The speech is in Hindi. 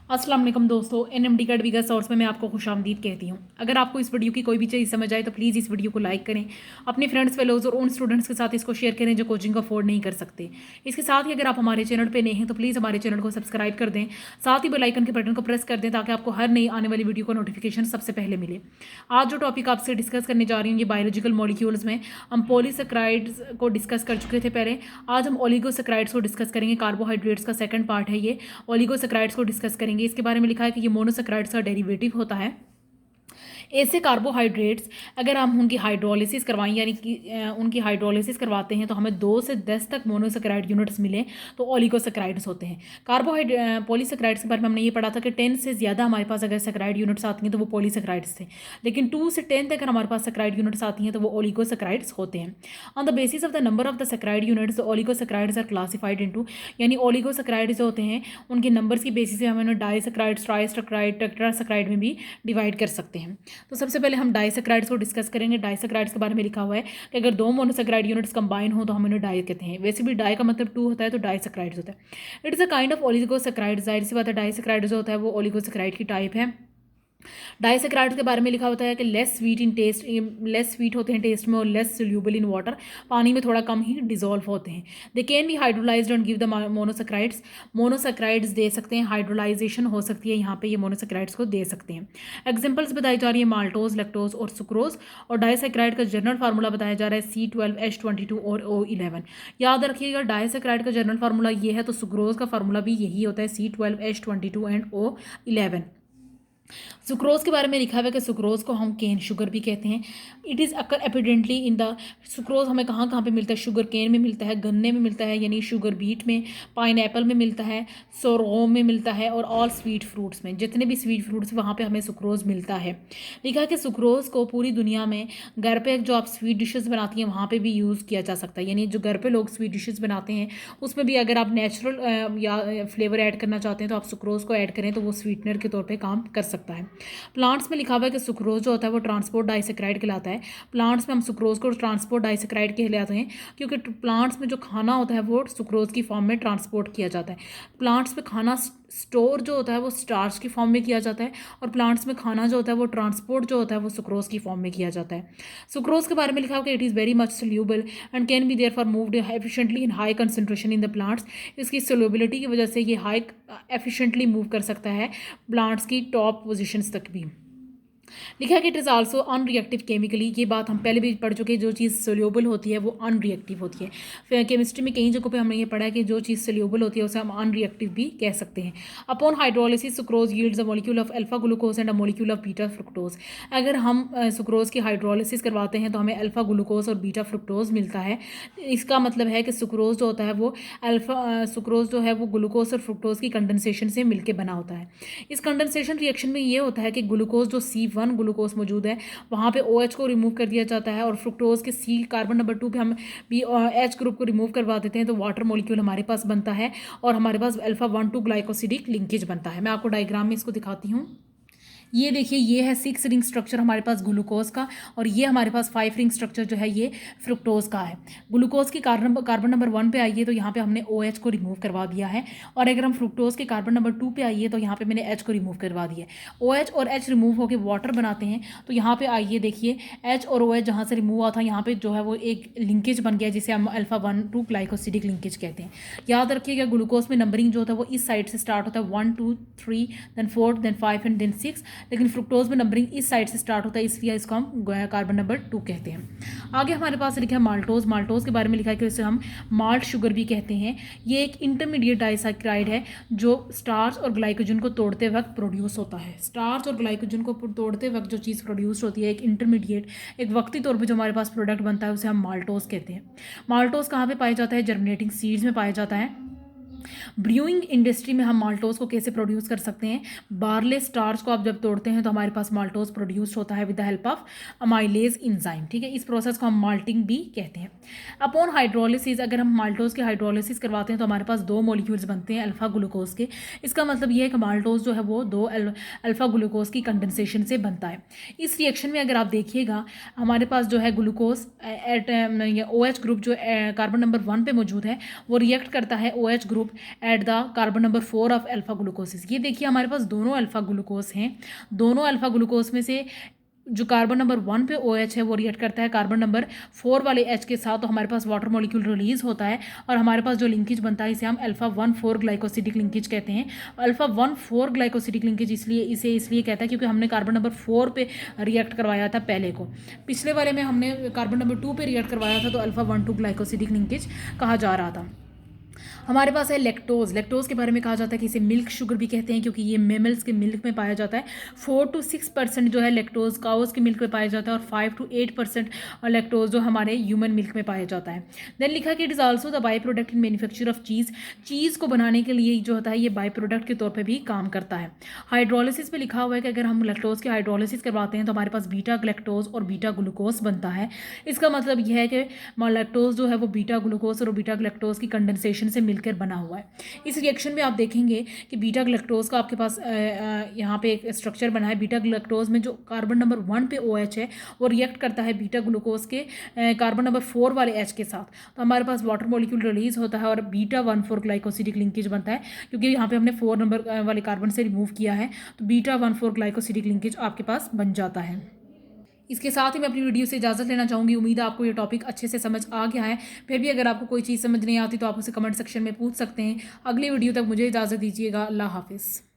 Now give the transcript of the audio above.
अस्सलाम वालेकुम दोस्तों, एनएमडी अकेडमी का सोर्स में मैं आपको खुशामदीद कहती हूँ। अगर आपको इस वीडियो की कोई भी चीज़ समझ आए तो प्लीज़ इस वीडियो को लाइक करें, अपने फ्रेंड्स फेलोज और उन स्टूडेंट्स के साथ इसको शेयर करें जो कोचिंग को अफोर्ड नहीं कर सकते। इसके साथ ही अगर आप हमारे चैनल पर नए हैं तो प्लीज़ हमारे चैनल को सब्सक्राइब कर दें, साथ ही बेल आइकन के बटन को प्रेस कर दें ताकि आपको हर नई आने वाली वीडियो का नोटिफिकेशन सबसे पहले मिले। आज जो टॉपिक आपसे डिस्कस करने जा रही हूँ ये बायोलॉजिकल मॉलिक्यूल्स में हम पॉलीसेक्राइड्स को डिस्कस कर चुके थे पहले। आज हम ओलिगोसेक्राइड्स को डिस्कस करेंगे। कार्बोहाइड्रेट्स का सेकंड पार्ट है ये। ओलिगोसेक्राइड्स को डिस्कस करेंगे। इसके बारे में लिखा है कि ये मोनोसेक्राइड्स का डेरिवेटिव होता है। ऐसे कार्बोहाइड्रेट्स अगर हम उनकी हाइड्रोलिसिस करवाएं यानी कि उनकी हाइड्रोलिसिस करवाते हैं तो हमें 2 से 10 तक मोनोसेक्राइड यूनिट्स मिले तो ओलिगोसेक्राइड्स होते हैं। पॉलीसेक्राइड्स के बारे में हमने ये पढ़ा था कि 10 से ज़्यादा हमारे पास अगर सेक्राइड यूनिट्स आती हैं तो वो पॉलीसेक्राइड्स थे, लेकिन 2 से 10 तक हमारे पास सेक्राइड यूनिट्स आती हैं तो वो ओलिगोसेक्राइड्स होते हैं। On the basis of the number of the saccharide units oligosaccharides are classified into, यानी ओलिगोसेक्राइड्स जो होते हैं उनके नंबर्स की बेसिस पे हम उन्हें डाइसेक्राइड, ट्राइसेक्राइड, टेट्रासेक्राइड में भी डिवाइड कर सकते हैं। तो सबसे पहले हम डाइसेक्राइड्स को डिस्कस करेंगे। डाइसेक्राइड्स के बारे में लिखा हुआ है कि अगर 2 मोनोसेक्राइड यूनिट्स कंबाइन हो तो हम इन्हें डाई कहते हैं। वैसे भी डाई का मतलब 2 होता है तो डाइसेक्राइड्स होता है। It is a kind of oligosaccharide. जाहिर सी बात है डाइसेक्राइड जो होता है वो ओलिगोसेक्राइड की टाइप है। डाइसेक्राइड्स के बारे में लिखा होता है कि less sweet in taste, less sweet होते हैं टेस्ट में और लेस सोल्यूबल इन वाटर, पानी में थोड़ा कम ही डिजोल्व होते हैं। They can be hydrolysed and give the monosaccharides. Monosaccharides दे सकते हैं, हाइड्रोलाइजेशन हो सकती है यहाँ पे, ये मोनोसेक्राइड्स को दे सकते हैं। एग्जाम्पल्स बताई जा रही है माल्टोज, लैक्टोज और सुक्रोज। और डाइसेक्राइड का जनरल फार्मूला बताया जा रहा है C12H22 और O11। याद रखिएगा डाइसेक्राइड का जनरल फार्मूला ये है तो सुक्रोज का फार्मूला भी यही होता है C12H22 एंड O11। सुक्रोज के बारे में लिखा हुआ है कि सुक्रोज को हम केन शुगर भी कहते हैं। It is occur evidently in the, sucrose हमें कहाँ कहाँ पे मिलता है? शुगर केन में मिलता है, गन्ने में मिलता है यानी शुगर बीट में, पाइनएप्पल में मिलता है, सोरगोम में मिलता है और ऑल स्वीट फ्रूट्स में, जितने भी स्वीट फ्रूट्स वहाँ पे हमें सुक्रोज मिलता है। लिखा है कि सुक्रोज को पूरी दुनिया में घर पे जो आप स्वीट डिशेज़ बनाती हैं वहाँ पर भी यूज़ किया जा सकता है। यानी जो घर पर लोग स्वीट डिशेज़ बनाते हैं उसमें भी अगर आप नेचुरल या फ्लेवर ऐड करना चाहते हैं तो आप सुक्रोज को ऐड करें तो वो स्वीटनर के तौर पर काम कर सकता है। प्लांट्स में लिखा हुआ है कि सुक्रोज जो होता है वो ट्रांसपोर्ट डाइसेक्राइड कहलाता है। प्लांट्स में हम सुक्रोज को ट्रांसपोर्ट डाइसेक्राइड कहलाते हैं क्योंकि प्लांट्स में जो खाना होता है वो सुक्रोज की फॉर्म में ट्रांसपोर्ट किया जाता है। प्लांट्स में खाना स्टोर जो होता है वो स्टार्च की फॉर्म में किया जाता है और प्लांट्स में खाना जो होता है वो ट्रांसपोर्ट जो होता है वो सुक्रोज की फॉर्म में किया जाता है। सुक्रोज के बारे में लिखा हुआ कि it is very much soluble and can be therefore moved efficiently in high concentration in the plants. इसकी सोल्यूबिलिटी की वजह से ये हाई एफिशिएंटली मूव कर सकता है प्लांट्स की टॉप पोजिशंस तक भी। लिखा है कि it is also unreactive chemically. ये बात हम पहले भी पढ़ चुके हैं, जो चीज़ सोल्यूबल होती है वो अनरिएक्टिव होती है। फिर केमिस्ट्री में कई जगहों पे हमने ये पढ़ा है कि जो चीज़ सोल्यूबल होती है उसे हम अनरिएक्टिव भी कह सकते हैं। Upon hydrolysis sucrose yields a molecule of alpha glucose and a molecule of beta fructose. अगर हम सुक्रोज की हाइड्रोलिसिस करवाते हैं तो हमें अल्फा ग्लूकोज और बीटा फ्रुक्टोज मिलता है। इसका मतलब है कि सुक्रोज जो होता है वो सुक्रोज जो है वो ग्लूकोज और फ्रुक्टोज की कंडेंसेशन से मिलकर बना होता है। इस कंडेंसेशन रिएक्शन में ये होता है कि ग्लूकोज जो C1 ग्लूकोज मौजूद है वहाँ पे OH को रिमूव कर दिया जाता है और फ्रुक्टोज के C कार्बन नंबर 2 पे हम भी H ग्रुप को रिमूव करवा देते हैं तो वाटर मॉलिक्यूल हमारे पास बनता है और हमारे पास अल्फा 1,2 ग्लाइकोसिडिक लिंकेज बनता है। मैं आपको डायग्राम में इसको दिखाती हूँ। ये देखिए, ये है 6 रिंग स्ट्रक्चर हमारे पास ग्लूकोज का और ये हमारे पास 5 रिंग स्ट्रक्चर जो है ये फ्रुक्टोज का है। ग्लूकोज की कार्बन नंबर 1 पे आइए तो यहाँ पे हमने OH को रिमूव करवा दिया है और अगर हम फ्रुक्टोज के कार्बन नंबर 2 पे आइए तो यहाँ पे मैंने H को रिमूव करवा दिया है। OH और H रिमूव होकर वाटर बनाते हैं तो यहाँ पे आइए देखिए H और OH जहाँ से रिमूव हुआ था यहाँ पे जो है वो एक लिंकेज बन गया जिसे हम अल्फा 1,2 ग्लाइकोसिडिक लिंकेज कहते हैं। याद रखिएगा ग्लूकोज में नंबरिंग जो होता है वो इस साइड से स्टार्ट होता है 1 2 3 देन 4 देन 5 एंड देन 6, लेकिन फ्रुक्टोज में नंबरिंग इस साइड से स्टार्ट होता है इसलिए इसको हम कार्बन नंबर 2 कहते हैं। आगे हमारे पास लिखा है माल्टोज। माल्टोज के बारे में लिखा है कि इसे हम माल्ट शुगर भी कहते हैं। ये एक इंटरमीडिएट डाइसैक्राइड है जो स्टार्च और ग्लाइकोजन को तोड़ते वक्त प्रोड्यूस होता है। स्टार्च और ग्लाइकोजन को तोड़ते वक्त जो चीज़ प्रोड्यूस होती है एक इंटरमीडिएट, एक वक्ती तौर पर जो हमारे पास प्रोडक्ट बनता है उसे हम माल्टोज कहते हैं। माल्टोज कहाँ पर पाया जाता है? जर्मिनेटिंग सीड्स में पाया जाता है। ब्रूइंग इंडस्ट्री में हम माल्टोज को कैसे प्रोड्यूस कर सकते हैं? बार्ले स्टार्च को आप जब तोड़ते हैं तो हमारे पास माल्टोज प्रोड्यूस होता है with the help of amylase enzyme. ठीक है, इस प्रोसेस को हम माल्टिंग भी कहते हैं। अपॉन हाइड्रोलिसिस, अगर हम माल्टोज की हाइड्रोलिसिस करवाते हैं तो हमारे पास 2 मॉलिक्यूल्स बनते हैं अल्फा ग्लूकोज के। इसका मतलब ये है कि माल्टोज जो है वो 2 अल्फा ग्लूकोज की कंडेंसेशन से बनता है। इस रिएक्शन में अगर आप देखिएगा हमारे पास जो है ग्लूकोज OH ग्रुप जो कार्बन नंबर 1 पे मौजूद है वो रिएक्ट करता है OH group at the carbon number 4 of alpha glucoses. ये देखिए हमारे पास दोनों अल्फा ग्लूकोज हैं। दोनों अल्फा ग्लूकोज में से जो कार्बन नंबर 1 पे OH है वो रिएक्ट करता है कार्बन नंबर 4 वाले H के साथ, तो हमारे पास वाटर मॉलिक्यूल रिलीज होता है और हमारे पास जो लिंकेज बनता है इसे हम अल्फा 1,4 ग्लाइकोसिडिक लिंकेज कहते हैं। अल्फा 1,4 ग्लाइकोसिडिक लिंकेज इसलिए कहता है क्योंकि हमने कार्बन नंबर 4 पे रिएक्ट करवाया था पहले को, पिछले वाले में हमने कार्बन नंबर 2 पे रिएक्ट करवाया था, तो अल्फा 1,2 ग्लाइकोसिडिक लिंकेज कहा जा रहा था। हमारे पास है लैक्टोज। लैक्टोज के बारे में कहा जाता है कि इसे मिल्क शुगर भी कहते हैं क्योंकि ये मेमल्स के मिल्क में पाया जाता है। 4 to 6% जो है लैक्टोज काउस के मिल्क में पाया जाता है और 5 to 8% लैक्टोज जो हमारे ह्यूमन मिल्क में पाया जाता है। देन लिखा कि it is also the by product in manufacture of cheese. Cheese को बनाने के लिए जो होता है ये बाई प्रोडक्ट के तौर पर भी काम करता है। हाइड्रोलिसिस पे लिखा हुआ है कि अगर हम लैक्टोज की हाइड्रोलिसिस करवाते हैं तो हमारे पास बीटा ग्लैक्टोज और बीटा ग्लूकोज बनता है। इसका मतलब यह है कि लैक्टोज जो है वो बीटा ग्लूकोज और बीटा ग्लैक्टोज की कंडेंसेशन से मिलकर बना हुआ है। इस रिएक्शन में आप देखेंगे कि बीटा ग्लैक्टोज का आपके पास यहाँ पे एक स्ट्रक्चर बना है। बीटा ग्लैक्टोज में जो कार्बन नंबर 1 पे OH है वो रिएक्ट करता है बीटा ग्लूकोज के कार्बन नंबर 4 वाले H के साथ, तो हमारे पास वाटर मॉलिक्यूल रिलीज होता है और बीटा 1,4 ग्लाइकोसिडिक लिंकेज बनता है क्योंकि यहाँ पे हमने 4 नंबर वाले कार्बन से रिमूव किया है, तो बीटा 1,4 ग्लाइकोसिडिक लिंकेज आपके पास बन जाता है। इसके साथ ही मैं अपनी वीडियो से इजाज़त लेना चाहूँगी। उम्मीद है आपको ये टॉपिक अच्छे से समझ आ गया है। फिर भी अगर आपको कोई चीज़ समझ नहीं आती तो आप उसे कमेंट सेक्शन में पूछ सकते हैं। अगली वीडियो तक मुझे इजाज़त दीजिएगा। अल्लाह हाफिज़।